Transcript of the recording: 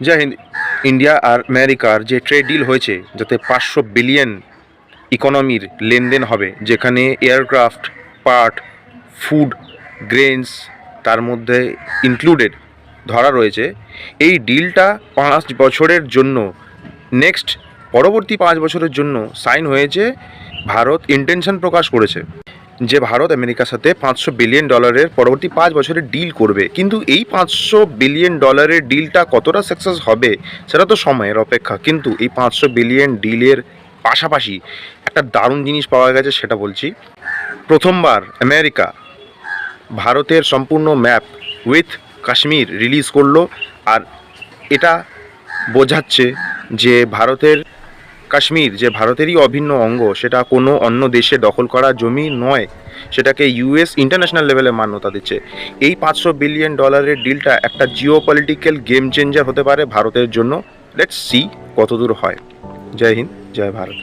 জয় Hind. India আর আমেরিকার যে trade deal হয়েছে, যাতে 500 বিলিয়ন ইকোনমির লেনদেন হবে, যেখানে এয়ারক্রাফট, পার্ট, ফুড, গ্রেনস তার মধ্যে ইনক্লুডেড ধরা রয়েছে। এই ডিলটা 5 বছরের জন্য, নেক্সট পরবর্তী 5 বছরের জন্য সাইন হয়েছে। ভারত ইন্টেনশন প্রকাশ করেছে যে ভারত আমেরিকার সাথে $500 বিলিয়ন পরবর্তী 5 বছরের ডিল করবে। কিন্তু এই $500 বিলিয়ন ডিলটা কতটা সাকসেস হবে সেটা তো সময়ের অপেক্ষা। কিন্তু এই 500 বিলিয়ন ডিলের পাশাপাশি একটা দারুণ জিনিস পাওয়া গেছে, সেটা বলছি। প্রথমবার আমেরিকা ভারতের সম্পূর্ণ ম্যাপ উইথ কাশ্মীর রিলিজ করলো। আর এটা বোঝাচ্ছে যে ভারতের কাশ্মীর যে ভারতেরই অভিন্ন অঙ্গ, সেটা কোনো অন্য দেশে দখল করা জমি নয়, সেটাকে ইউএস ইন্টারন্যাশনাল লেভেলে মান্যতা দিচ্ছে। এই $500 বিলিয়ন ডিলটা একটা জিও পলিটিক্যাল গেম চেঞ্জার হতে পারে ভারতের জন্য। লেটস সি কতদূর হয়। জয় হিন্দ, জয় ভারত।